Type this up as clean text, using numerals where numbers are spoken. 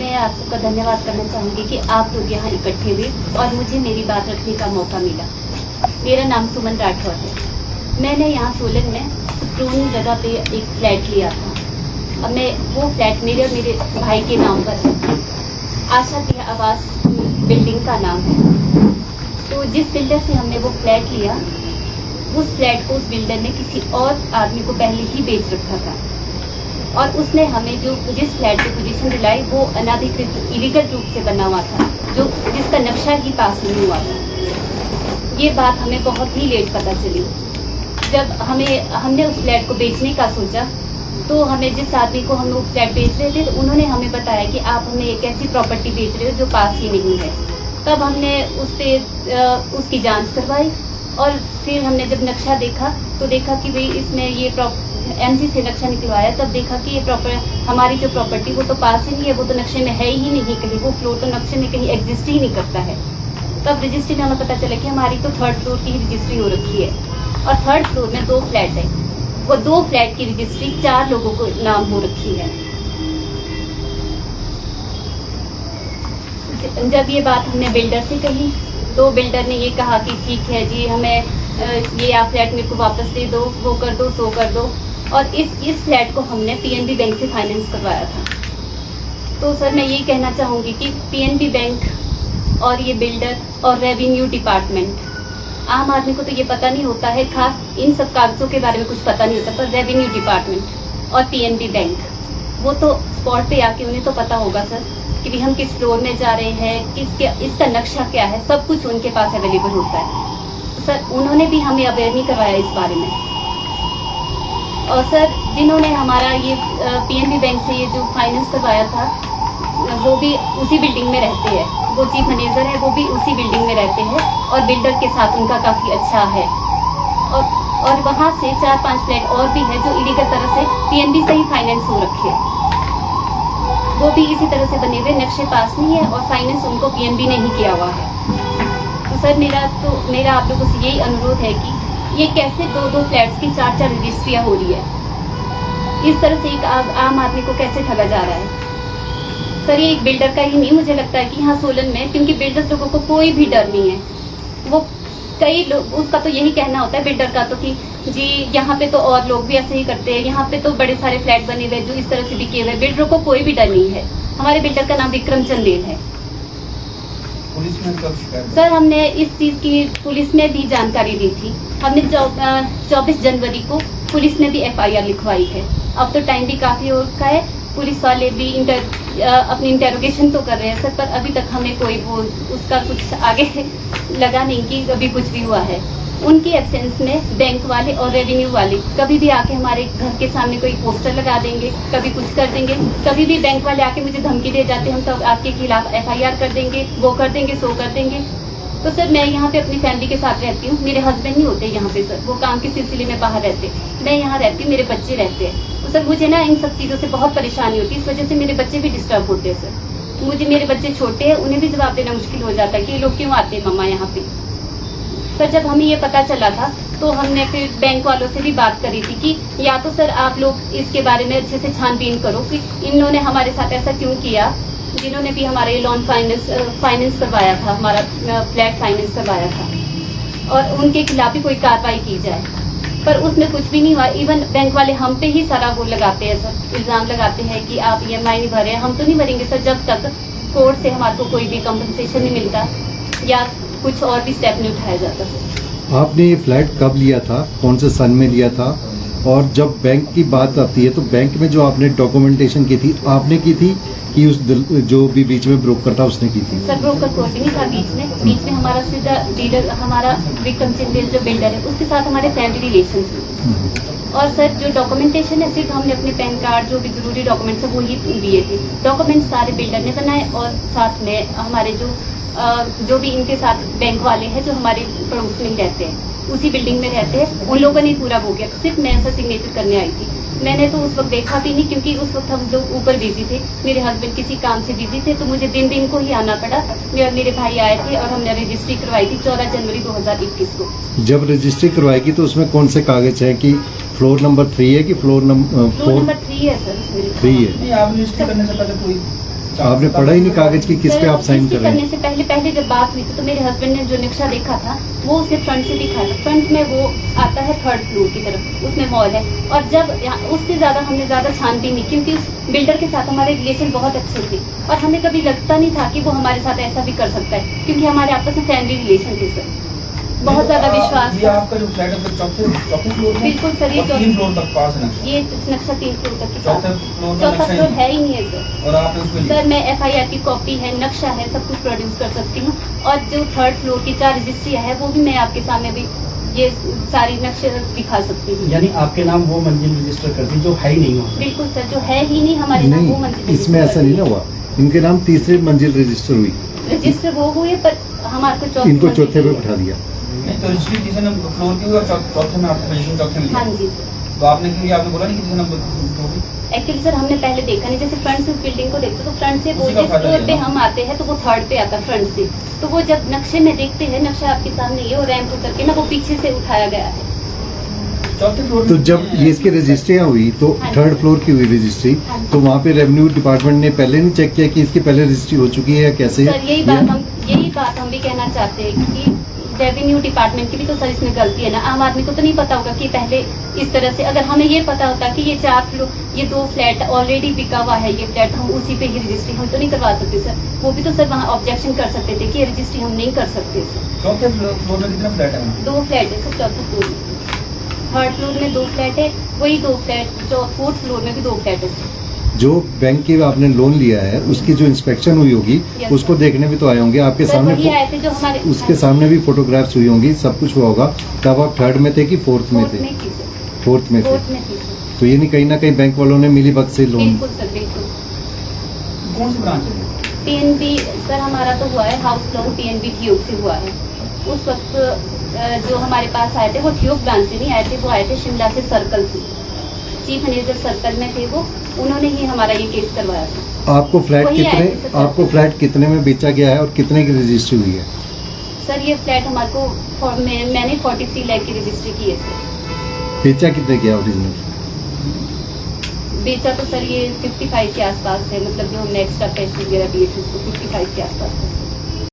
मैं आप सबका धन्यवाद करना चाहूँगी कि आप लोग यहाँ इकट्ठे हुए और मुझे मेरी बात रखने का मौका मिला। मेरा नाम सुमन राठौर है। मैंने यहाँ सोलन में सुप्रून जगह पे एक फ्लैट लिया था। अब मैं वो फ्लैट मेरे और मेरे भाई के नाम पर है। आशा के आवास बिल्डिंग का नाम है। तो जिस बिल्डर से हमने वो फ्लैट लिया, उस फ्लैट को उस बिल्डर ने किसी और आदमी को पहले ही बेच रखा था और उसने हमें जो जिस फ्लैट की पोजीशन दिलाई वो अनाधिकृत इलीगल रूप से बना हुआ था, जो जिसका नक्शा ही पास नहीं हुआ था। ये बात हमें बहुत ही लेट पता चली। जब हमने उस फ्लैट को बेचने का सोचा तो हमें जिस आदमी को हम लोग फ्लैट बेच रहे थे तो उन्होंने हमें बताया कि आप हमें एक ऐसी प्रॉपर्टी बेच रहे हो जो पास ही नहीं है। तब हमने उसकी जांच करवाई और फिर हमने जब नक्शा देखा तो देखा कि भाई इसमें ये एमसी से नक्शा निकलवाया। तब देखा कि ये हमारी जो प्रॉपर्टी वो तो पास ही नहीं है, वो तो नक्शे में है ही नहीं कहीं, वो फ्लोर तो नक्शे में कहीं एग्जिस्ट ही नहीं करता है। तब रजिस्ट्री में हमें पता चला कि हमारी तो 3rd फ्लोर की ही रजिस्ट्री हो रखी है और 3rd फ्लोर में 2 फ्लैट है। वो 2 फ्लैट की रजिस्ट्री 4 लोगों को नाम हो रखी है। जब ये बात हमने बिल्डर से कही तो बिल्डर ने ये कहा कि ठीक है जी, हमें ये आप फ्लैट मेरे को वापस दे दो, वो कर दो, सो कर दो। और इस फ्लैट को हमने पीएनबी बैंक से फाइनेंस करवाया था। तो सर मैं ये कहना चाहूँगी कि पीएनबी बैंक और ये बिल्डर और रेवेन्यू डिपार्टमेंट, आम आदमी को तो ये पता नहीं होता है, खास इन सब कागजों के बारे में कुछ पता नहीं होता, पर रेवेन्यू डिपार्टमेंट और पीएनबी बैंक वो तो स्पॉट पे आके उन्हें तो पता होगा सर कि भी हम किस फ्लोर में जा रहे हैं, इसका नक्शा क्या है, सब कुछ उनके पास अवेलेबल होता है। तो सर उन्होंने भी हमें अवेयर नहीं करवाया इस बारे में। और सर जिन्होंने हमारा ये पीएनबी बैंक से ये जो फाइनेंस करवाया था वो भी उसी बिल्डिंग में रहते हैं, वो चीफ मैनेजर है, वो भी उसी बिल्डिंग में रहते हैं और बिल्डर के साथ उनका काफ़ी अच्छा है। और वहाँ से 4-5 फ्लैट और भी है जो इलीगल तरह से पीएनबी से ही फाइनेंस हो रखे हैं, वो भी इसी तरह से बने हुए, नक्शे पास नहीं है और फाइनेंस उनको पीएनबी ने ही किया हुआ है। तो सर मेरा आप लोगों से यही अनुरोध है कि ये कैसे 2-2 फ्लैट्स की 4-4 रजिस्ट्रियाँ हो रही है, इस तरह से एक आम आदमी को कैसे ठगा जा रहा है। सर ये एक बिल्डर का ही नहीं, मुझे लगता है कि यहाँ सोलन में, क्योंकि बिल्डर्स लोगों को कोई भी डर नहीं है, वो कई लोग, उसका तो यही कहना होता है बिल्डर का तो कि जी यहाँ पे तो और लोग भी ऐसे ही करते हैं, यहाँ पे तो बड़े सारे फ्लैट बने हुए जो इस तरह से बिके हुए, बिल्डरों को कोई भी डर नहीं है। हमारे बिल्डर का नाम विक्रम चंदेल है। पुलिस में कब शिकायत? सर हमने इस चीज की पुलिस में भी जानकारी दी थी। हमने 24 जनवरी को पुलिस में भी FIR लिखवाई है। अब तो टाइम भी काफी हो रखा है, पुलिस वाले भी अपनी इंटेरोगेशन तो कर रहे हैं सर, पर अभी तक हमें कोई वो उसका कुछ आगे लगा नहीं कि कभी कुछ भी हुआ है। उनकी एब्सेंस में बैंक वाले और रेवेन्यू वाले कभी भी आके हमारे घर के सामने कोई पोस्टर लगा देंगे, कभी कुछ कर देंगे, कभी भी बैंक वाले आके मुझे धमकी दे जाते हैं हम तो आपके खिलाफ FIR कर देंगे, वो कर देंगे, सो कर देंगे। तो सर मैं यहाँ पे अपनी फैमिली के साथ रहती हूँ, मेरे हस्बैंड नहीं होते यहाँ पे सर, वो काम के सिलसिले में बाहर रहते, मैं यहाँ रहती हूँ, मेरे बच्चे रहते हैं। तो सर मुझे ना इन सब चीज़ों से बहुत परेशानी होती है, इस वजह से मेरे बच्चे भी डिस्टर्ब होते हैं सर। मेरे बच्चे छोटे हैं, उन्हें भी जवाब देना मुश्किल हो जाता है कि ये लोग क्यों आते हैं मम्मा यहाँ पे। सर जब हमें ये पता चला था तो हमने फिर बैंक वालों से भी बात करी थी कि या तो सर आप लोग इसके बारे में अच्छे से छानबीन करो कि इन्होंने हमारे साथ ऐसा क्यों किया, जिन्होंने भी हमारे लोन फाइनेंस करवाया था, हमारा फ्लैट फाइनेंस करवाया था, और उनके खिलाफ भी कोई कार्रवाई की जाए। पर उसमें कुछ भी नहीं हुआ। इवन बैंक वाले हम पे ही सारा वो लगाते हैं सर, इल्ज़ाम लगाते हैं कि आप EMI नहीं भरे। हम तो नहीं भरेंगे सर जब तक कोर्ट से हमारे को कोई भी कंपनसेशन नहीं मिलता या कुछ और भी स्टेप नहीं उठाया जाता सर। आपने ये फ्लैट कब लिया था, कौन से सन में लिया था, और जब बैंक की बात आती है तो बैंक में जो आपने डॉक्यूमेंटेशन की थी आपने की थी कि उस जो भी बीच में ब्रोकर था उसने की थी? सर ब्रोकर कोई भी नहीं था बीच में हमारा सीधा डीलर, हमारा विक्रम चंदेल जो बिल्डर है उसके साथ हमारे फैमिली रिलेशन थे। और सर जो डॉक्यूमेंटेशन है सिर्फ हमने अपने पैन कार्ड जो भी जरूरी डॉक्यूमेंट्स है वो ही दिए थे। डॉक्यूमेंट्स सारे बिल्डर ने बनाए और साथ में हमारे जो भी इनके साथ बैंक वाले हैं जो हमारे पड़ोस में रहते हैं, उसी बिल्डिंग में रहते हैं, उन लोगों ने पूरा हो गया। सिर्फ मैं ऐसा सिग्नेचर करने आई थी, मैंने तो उस वक्त देखा भी नहीं क्योंकि उस वक्त हम लोग ऊपर बिजी थे, मेरे हस्बैंड किसी काम से बिजी थे, तो मुझे दिन को ही आना पड़ा। मेरे भाई आए थे और हमने रजिस्ट्री करवाई थी 14 जनवरी 2021 को। जब रजिस्ट्री करवाएगी तो उसमें कौन से कागज हैं कि फ्लोर नंबर 3 है कि फ्लोर नंबर 4? फ्लोर नंबर 3 है सर, उसमें 3 है। नहीं, आप रजिस्ट्री करने से पहले कोई आपने पढ़ा ही नहीं कागज की किस पे आप साइन कर रहे करने हैं? से पहले जब बात हुई थी तो मेरे हस्बैंड ने जो नक्शा देखा था वो उसने फ्रंट से दिखा था। फ्रंट में वो आता है 3rd फ्लोर की तरफ, उसमें मॉल है। और जब उससे ज्यादा हमने ज्यादा छानबीन नहीं, क्योंकि उस बिल्डर के साथ हमारे रिलेशन बहुत अच्छे थे और हमें कभी लगता नहीं था कि वो हमारे साथ ऐसा भी कर सकता है, क्योंकि हमारे आपस में फैमिली रिलेशन थे सर। बहुत ज्यादा विश्वास ये था। आपका जो फ्लैट है चौथे फ्लोर में? बिल्कुल सर, ये और 3 फ्लोर तक पास है नक्शा? ये नक्शा 3 फ्लोर तक के चौथे पास। फ्लोर में चौथा नक्शा फ्लोर ही है ही नहीं है सर। और आपने उसमें सर मैं FIR की कॉपी है, नक्शा है, सब कुछ प्रोड्यूस कर सकती हूँ। और जो 3rd फ्लोर की 4 रजिस्ट्रियाँ है वो भी मैं आपके सामने भी ये सारी नक्शे दिखा सकती हूँ। यानी आपके नाम वो मंजिल रजिस्टर कर दी जो है ही नहीं वहाँ पे। बिल्कुल सर, जो है ही नहीं हमारे नाम वो नहीं, मंजिल इसमें ऐसा नहीं ना हुआ। इनके नाम तीसरी मंजिल रजिस्टर हुई, रजिस्टर वो हुए पर हमारे को चौथी इनको मंजिल चौथे पे की है। बैठा दिया। नहीं, तो रजिस्ट्री किसी नंबर फ्लोर की हुई और चौथे में आपको पोजीशन चौथे में हाँ दिया। जी सर। तो आपने क्योंकि आपने बोला नहीं किसी नंबर फ्लोर की? एक्चुअली सर हमने पहले देखा नहीं, जैसे फ्रंट से उस बिल्डिंग को देखते तो फ्रंट से वो उसी का जिस फायदा फ्लोर पे लिया ना। हम आते हैं तो वो 3rd पे आता फ्रंट से। तो वो जब नक्शे में देखते हैं, नक्शा आपके सामने ये और रैंप उतर के ना वो पीछे से उठाया गया है। चौथे फ्लोर तो जब ये इसकी रजिस्ट्रियाँ हुई तो हाँ जी। 3rd फ्लोर की हुई रजिस्ट्री, हाँ जी। तो वहाँ पे रेवेन्यू डिपार्टमेंट ने पहले नहीं चेक किया कि इसकी पहले रजिस्ट्री हो चुकी है या कैसे? सर यही बात हम भी कहना चाहते हैं कि रेवेन्यू डिपार्टमेंट की भी तो सर इसमें गलती है ना। आम आदमी को तो नहीं पता होगा कि पहले इस तरह से, अगर हमें ये पता होता कि ये 4 फ्लोर, ये 2 फ्लैट ऑलरेडी बिका हुआ है, ये फ्लैट हम उसी पे ही रजिस्ट्री हम तो नहीं करवा सकते सर। वो भी तो सर वहाँ ऑब्जेक्शन कर सकते थे कि ये रजिस्ट्री हम नहीं कर सकते सर। चौथे फ्लोर में कितना फ्लैट है वहाँ? 2 फ्लैट है सर चौथे फ्लोर में। 3rd फ्लोर में 2 फ्लैट है, वही 2 फ्लैट जो 4th फ्लोर में भी 2 फ्लैट है सर। जो बैंक की आपने लोन लिया है उसकी जो इंस्पेक्शन हुई होगी Yes, उसको देखने भी तो आए होंगे आपके सर सामने। वही आए थे जो हमारे उसके सामने भी फोटोग्राफ्स हुई होंगी, सब कुछ हुआ होगा। तब आप 3rd में थे कि 4th में 4th थे? में थी सर। 4th में थे। 4th में थी सर। तो ये नहीं कहीं ना कहीं बैंक वालों ने मिली भगत से लोन? बिल्कुल सर, बिल्कुल। कौन सी ब्रांच है? PNB सर हमारा तो हुआ है हाउस लोन PNB ठियोग से हुआ है। उस वक्त जो हमारे पास आए थे वो ठियोग ब्रांच से नहीं आए थे, वो आए थे शिमला से, सर्कल से। चीफ मैनेजर सर्कल में थे वो, उन्होंने ही हमारा ये केस करवाया था। आपको फ्लैट वही आए थे कितने सर। आपको फ्लैट कितने में बेचा गया है और कितने की रजिस्ट्री हुई है? सर ये फ्लैट हमारे को मैंने 43 लाख की रजिस्ट्री की है सर। बेचा कितने गया ओरिजिनल? बेचा तो सर ये 55 के आसपास है, मतलब जो हमने एक्स्ट्रा पैसे वगैरह दिए थे उसको 55 के आसपास है।